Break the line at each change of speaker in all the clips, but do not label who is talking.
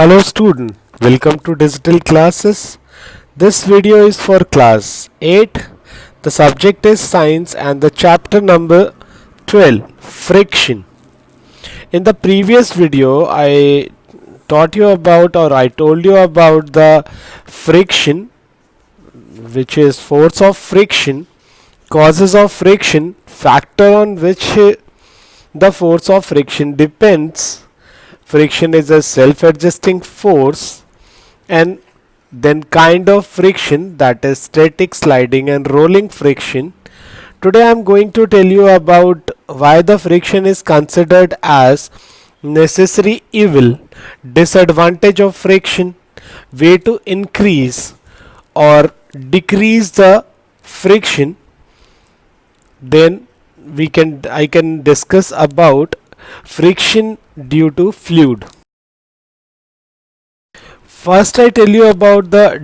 Hello student, welcome to digital classes. This video is for class 8. The subject is science and the chapter number 12, friction. In the previous video I told you about the friction, which is force of friction, causes of friction, factor on which the force of friction depends. Friction is a self-adjusting force, and then kind of friction, that is static, sliding and rolling friction. Today I am going to tell you about why the friction is considered as necessary evil, disadvantage of friction, way to increase or decrease the friction. Then I can discuss about friction due to fluid. First I tell you about the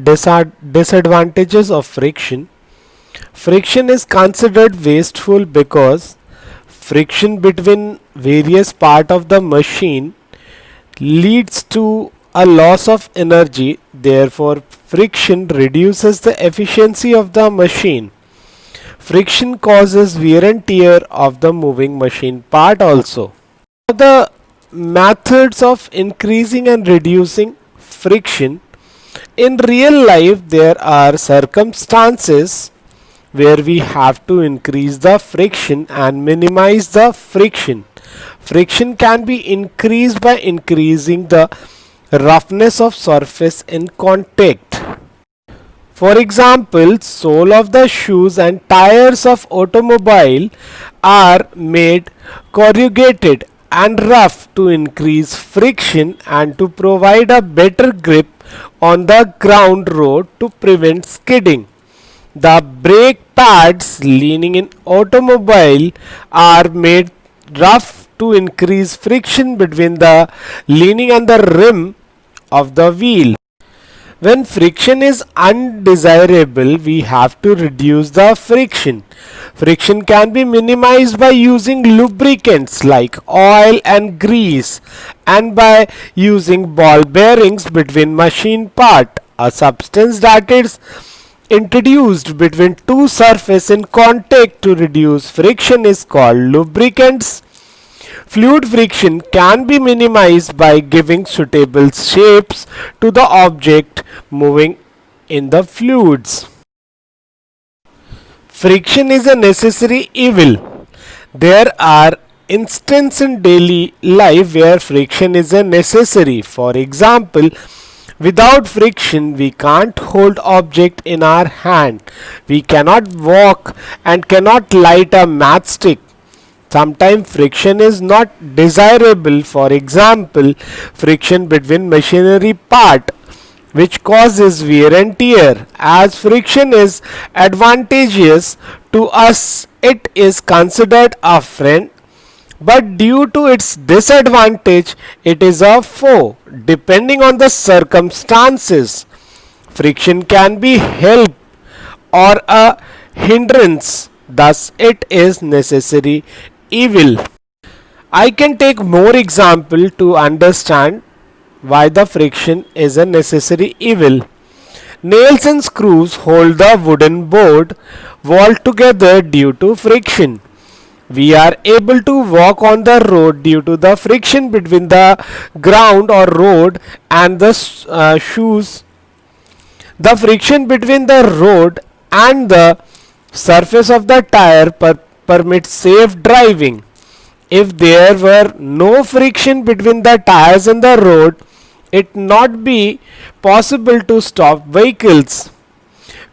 disadvantages of friction. Friction is considered wasteful because friction between various parts of the machine leads to a loss of energy. Therefore, friction reduces the efficiency of the machine. Friction causes wear and tear of the moving machine part also. The methods of increasing and reducing friction. In real life, there are circumstances where we have to increase the friction and minimize the friction. Friction can be increased by increasing the roughness of surface in contact. For example, sole of the shoes and tires of automobile are made corrugated and rough to increase friction and to provide a better grip on the ground road to prevent skidding. The brake pads leaning in automobile are made rough to increase friction between the leaning and the rim of the wheel. When friction is undesirable, we have to reduce the friction. Friction can be minimized by using lubricants like oil and grease, and by using ball bearings between machine part. A substance that is introduced between two surfaces in contact to reduce friction is called lubricants. Fluid friction can be minimized by giving suitable shapes to the object moving in the fluids. Friction is a necessary evil. There are instances in daily life where friction is a necessary. For example, without friction we can't hold object in our hand. We cannot walk and cannot light a matchstick. Sometimes friction is not desirable. For example, friction between machinery part, which causes wear and tear. As friction is advantageous to us, it is considered a friend, but due to its disadvantage, it is a foe. Depending on the circumstances, friction can be help or a hindrance. Thus, it is necessary evil. I can take more example to understand why the friction is a necessary evil. Nails and screws hold the wooden board wall together due to friction. We are able to walk on the road due to the friction between the ground or road and the shoes. The friction between the road and the surface of the tire permits safe driving. If there were no friction between the tires and the road, it not be possible to stop vehicles.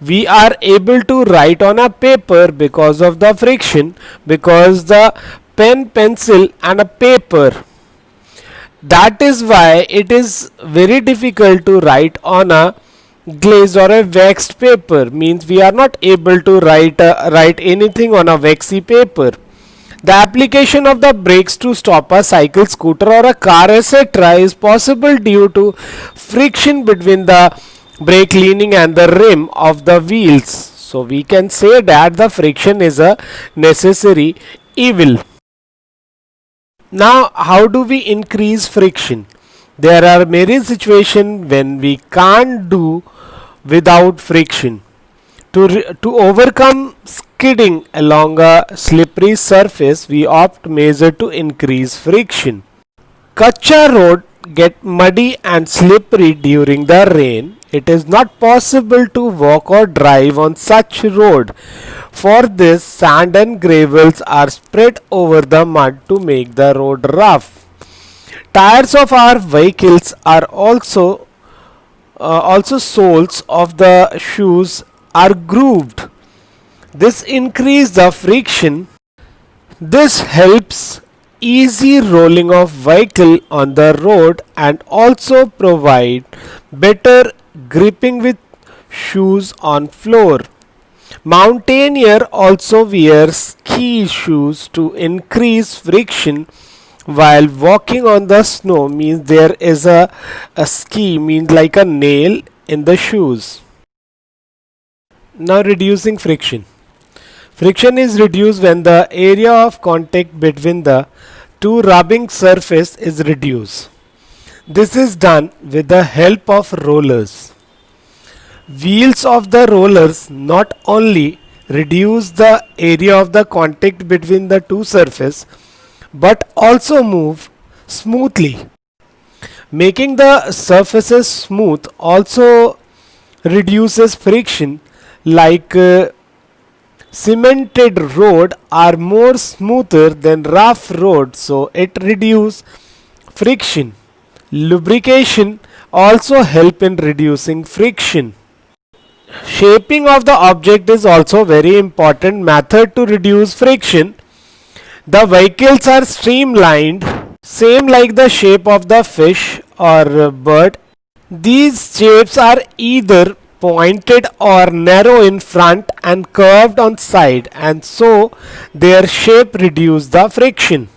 We are able to write on a paper because of the friction, because the pen, pencil and a paper. That is why it is very difficult to write on a glazed or a waxed paper. Means we are not able to write anything on a waxy paper. The application of the brakes to stop a cycle, scooter or a car etc. is possible due to friction between the brake leaning and the rim of the wheels. So we can say that the friction is a necessary evil. Now how do we increase friction? There are many situations when we can't do without friction. To overcome skidding along a slippery surface, we opt measure to increase friction. Kacha road get muddy and slippery during the rain. It is not possible to walk or drive on such road. For this, sand and gravels are spread over the mud to make the road rough. Tires of our vehicles are also soles of the shoes are grooved. This increases the friction. This helps easy rolling of vehicle on the road and also provide better gripping with shoes on floor. Mountaineer also wear ski shoes to increase friction while walking on the snow. Means there is a ski means like a nail in the shoes. Now reducing friction. Friction is reduced when the area of contact between the two rubbing surface is reduced. This is done with the help of rollers. Wheels of the rollers not only reduce the area of the contact between the two surfaces but also move smoothly. Making the surfaces smooth also reduces friction like cemented road are more smoother than rough road, so it reduces friction. Lubrication also help in reducing friction. Shaping of the object is also very important method to reduce friction. The vehicles are streamlined, same like the shape of the fish or bird. These shapes are either pointed or narrow in front and curved on side, and so their shape reduce the friction.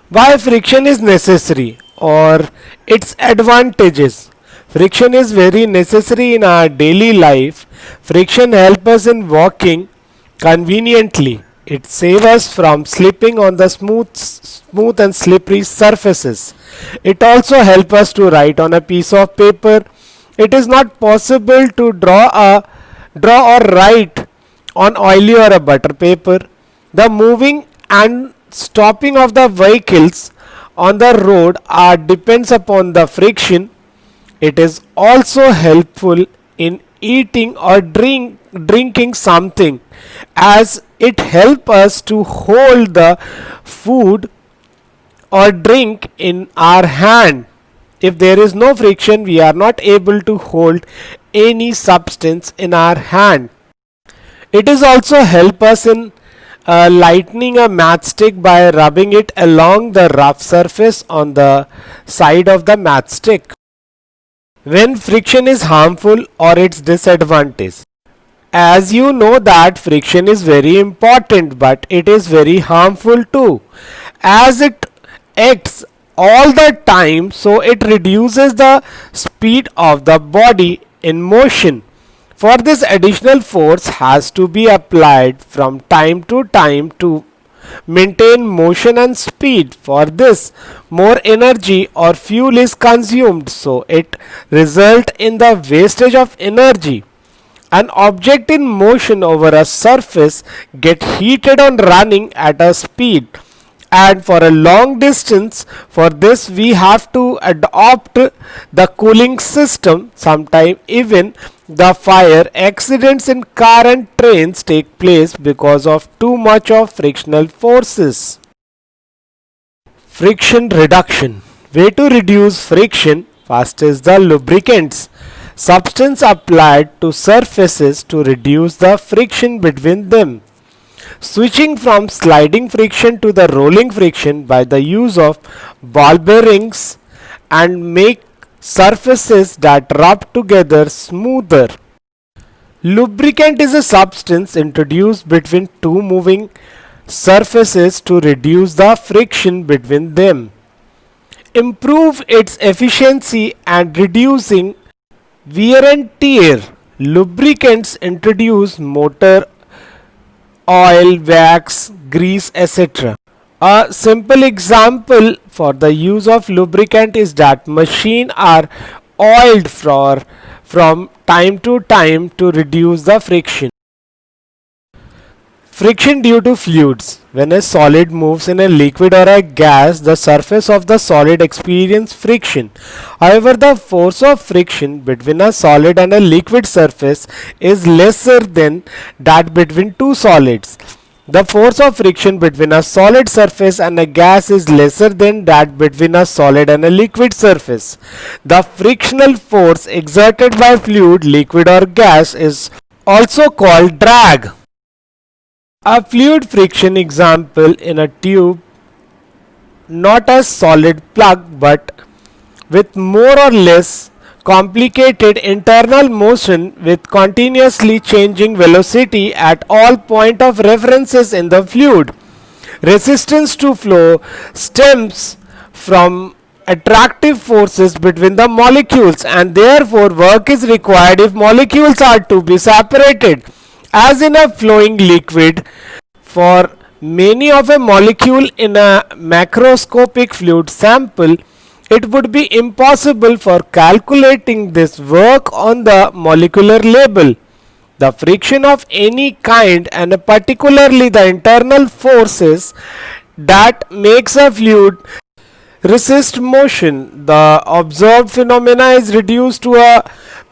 Why friction is necessary or its advantages? Friction is very necessary in our daily life. Friction helps us in walking conveniently. It saves us from slipping on the smooth and slippery surfaces. It also helps us to write on a piece of paper. It is not possible to draw or write on oily or a butter paper. The moving and stopping of the vehicles on the road are depends upon the friction. It is also helpful in eating or drinking something as it helps us to hold the food or drink in our hand. If there is no friction, we are not able to hold any substance in our hand. It is also help us in lightening a matchstick by rubbing it along the rough surface on the side of the matchstick. When friction is harmful or its disadvantage. As you know that friction is very important, but it is very harmful too, as it acts all the time, so it reduces the speed of the body in motion. For this, additional force has to be applied from time to time to maintain motion and speed. For this, more energy or fuel is consumed, so it results in the wastage of energy. An object in motion over a surface get heated on running at a speed, and for a long distance. For this we have to adopt the cooling system. Sometimes even the fire accidents in car and trains take place because of too much of frictional forces. Friction reduction. Way to reduce friction first is the lubricants. Substance applied to surfaces to reduce the friction between them. Switching from sliding friction to the rolling friction by the use of ball bearings and make surfaces that rub together smoother. Lubricant is a substance introduced between two moving surfaces to reduce the friction between them, improve its efficiency and reducing wear and tear. Lubricants introduce motor oil, wax, grease, etc. A simple example for the use of lubricant is that machines are oiled from time to time to reduce the friction. Friction due to fluids. When a solid moves in a liquid or a gas, the surface of the solid experiences friction. However, the force of friction between a solid and a liquid surface is lesser than that between two solids. The force of friction between a solid surface and a gas is lesser than that between a solid and a liquid surface. The frictional force exerted by fluid, liquid or gas is also called drag. A fluid friction example in a tube, not a solid plug but with more or less complicated internal motion with continuously changing velocity at all point of references in the fluid. Resistance to flow stems from attractive forces between the molecules, and therefore work is required if molecules are to be separated. As in a flowing liquid, for many of a molecule in a macroscopic fluid sample, it would be impossible for calculating this work on the molecular level. The friction of any kind, and particularly the internal forces that makes a fluid resist motion, the observed phenomena is reduced to a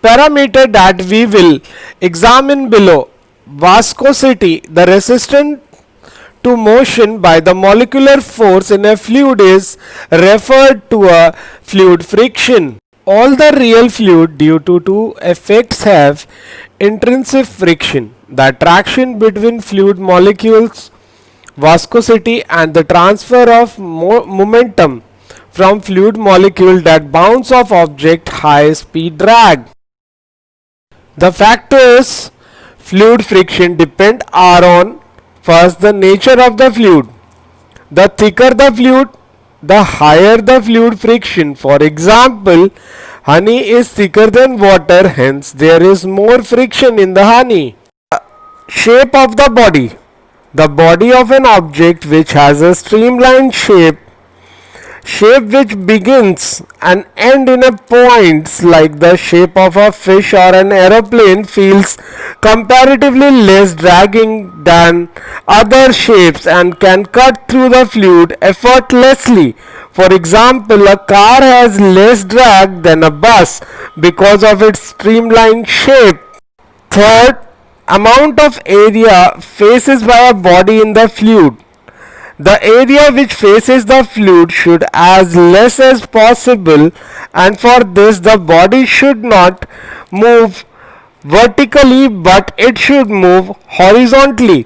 parameter that we will examine below. Viscosity, the resistance to motion by the molecular force in a fluid, is referred to a fluid friction. All the real fluid due to two effects have intrinsic friction: the attraction between fluid molecules, viscosity, and the transfer of momentum from fluid molecule that bounce off object, high speed drag. The factors fluid friction depend are on: first, the nature of the fluid. The thicker the fluid, the higher the fluid friction. For example, honey is thicker than water, hence there is more friction in the honey. Shape of the body. The body of an object which has a streamlined shape which begins and ends in a point, like the shape of a fish or an aeroplane, feels comparatively less dragging than other shapes and can cut through the fluid effortlessly. For example, a car has less drag than a bus because of its streamlined shape. Third, amount of area faced by a body in the fluid. The area which faces the fluid should as less as possible, and for this the body should not move vertically but it should move horizontally.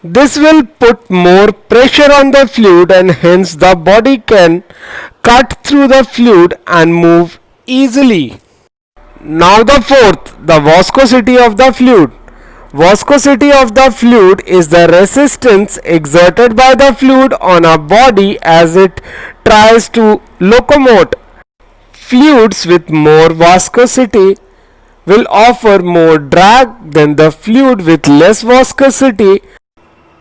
This will put more pressure on the fluid, and hence the body can cut through the fluid and move easily. Now the fourth, the viscosity of the fluid. Viscosity of the fluid is the resistance exerted by the fluid on a body as it tries to locomote. Fluids with more viscosity will offer more drag than the fluid with less viscosity.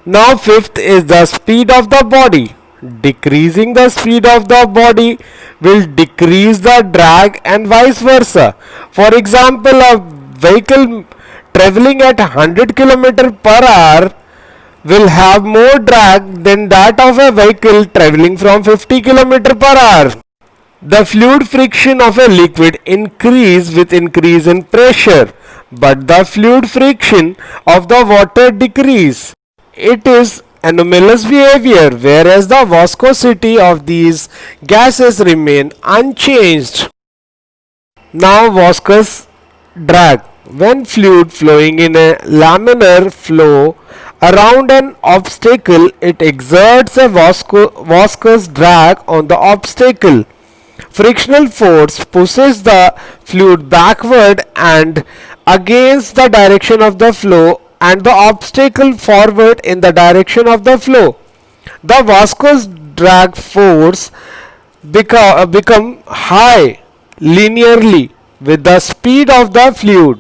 Now fifth is the speed of the body. Decreasing the speed of the body will decrease the drag and vice versa. For example, a vehicle traveling at 100 km per hour will have more drag than that of a vehicle traveling from 50 km per hour. The fluid friction of a liquid increase with increase in pressure, but the fluid friction of the water decrease. It is anomalous behavior, whereas the viscosity of these gases remain unchanged. Now viscous drag. When fluid flowing in a laminar flow around an obstacle, it exerts a viscous drag on the obstacle. Frictional force pushes the fluid backward and against the direction of the flow, and the obstacle forward in the direction of the flow. The viscous drag force become high linearly with the speed of the fluid.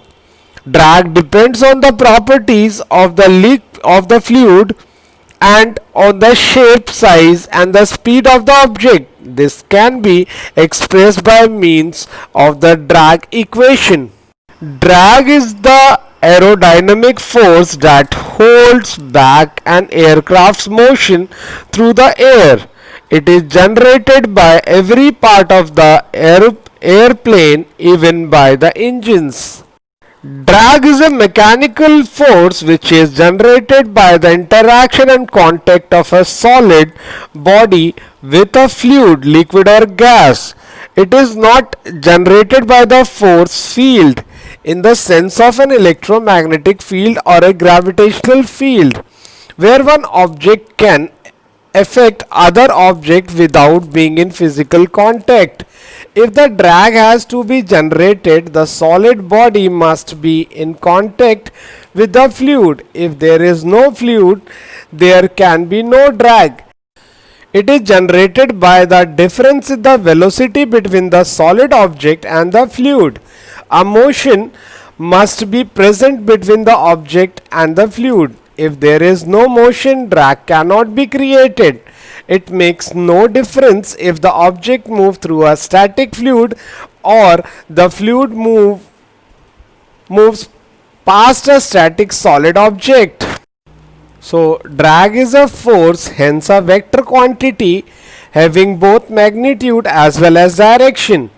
Drag depends on the properties of the fluid and on the shape, size, and the speed of the object. This can be expressed by means of the drag equation. Drag is the aerodynamic force that holds back an aircraft's motion through the air. It is generated by every part of the airplane, even by the engines. Drag is a mechanical force which is generated by the interaction and contact of a solid body with a fluid, liquid or gas. It is not generated by the force field in the sense of an electromagnetic field or a gravitational field, where one object can affect other object without being in physical contact. If the drag has to be generated, the solid body must be in contact with the fluid. If there is no fluid, there can be no drag. It is generated by the difference in the velocity between the solid object and the fluid. A motion must be present between the object and the fluid. If there is no motion, drag cannot be created. It makes no difference if the object moves through a static fluid or the fluid moves past a static solid object. So drag is a force, hence a vector quantity having both magnitude as well as direction.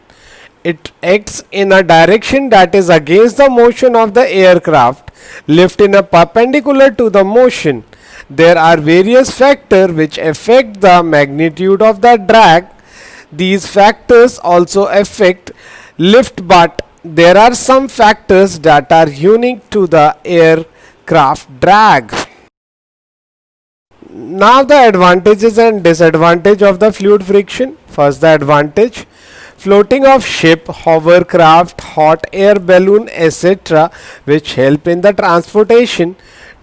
It acts in a direction that is against the motion of the aircraft, lift in a perpendicular to the motion. There are various factors which affect the magnitude of the drag. These factors also affect lift, but there are some factors that are unique to the aircraft drag. Now the advantages and disadvantages of the fluid friction. First, the advantage: floating of ship, hovercraft, hot air balloon, etc., which help in the transportation.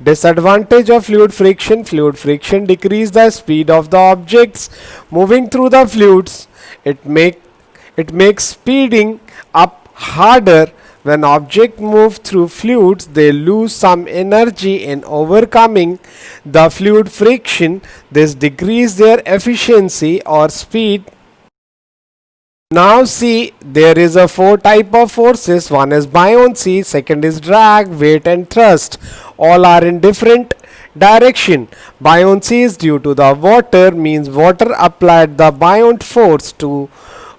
Disadvantage of fluid friction: fluid friction decrease the speed of the objects moving through the fluids. It makes speeding up harder. When objects move through fluids, they lose some energy in overcoming the fluid friction. This decreases their efficiency or speed. Now see, there is a four type of forces. One is buoyancy, second is drag, weight and thrust. All are in different direction. Buoyancy is due to the water, means water applied the buoyant force to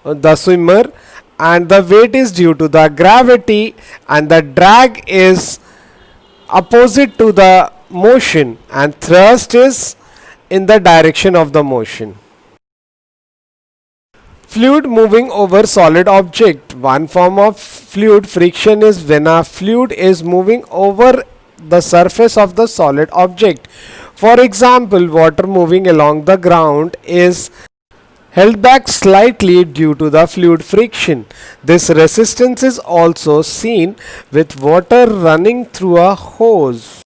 the swimmer, and the weight is due to the gravity, and the drag is opposite to the motion, and thrust is in the direction of the motion. Fluid moving over solid object. One form of fluid friction is when a fluid is moving over the surface of the solid object. For example, water moving along the ground is held back slightly due to the fluid friction. This resistance is also seen with water running through a hose.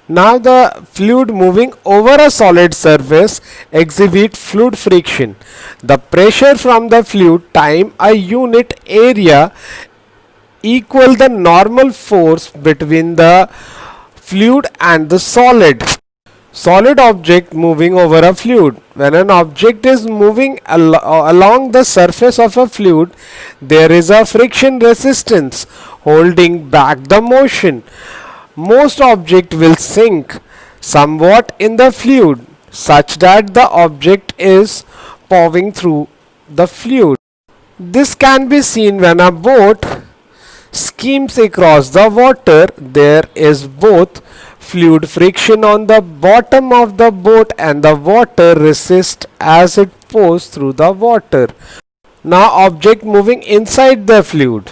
Now the fluid moving over a solid surface exhibit fluid friction. The pressure from the fluid times a unit area equal the normal force between the fluid and the solid. Solid object moving over a fluid. When an object is moving along the surface of a fluid, there is a friction resistance holding back the motion. Most object will sink somewhat in the fluid such that the object is plowing through the fluid. This can be seen when a boat skims across the water. There is both fluid friction on the bottom of the boat and the water resist as it pours through the water. Now object moving inside the fluid.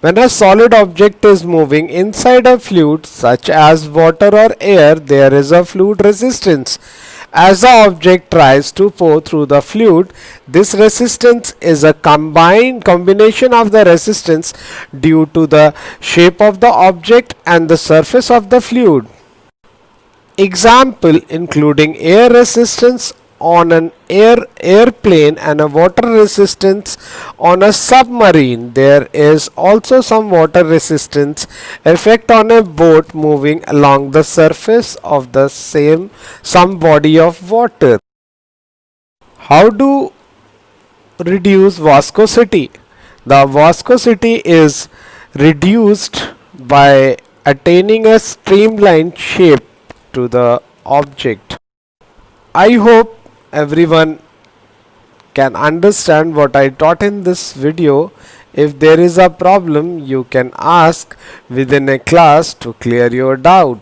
When a solid object is moving inside a fluid such as water or air, there is a fluid resistance. As the object tries to pour through the fluid, this resistance is a combination of the resistance due to the shape of the object and the surface of the fluid. Example including air resistance on an airplane and a water resistance on a submarine. There is also some water resistance effect on a boat moving along the surface of the some body of water. How to reduce viscosity? The viscosity is reduced by attaining a streamlined shape to the object. I hope everyone can understand what I taught in this video. If there is a problem, you can ask within a class to clear your doubt.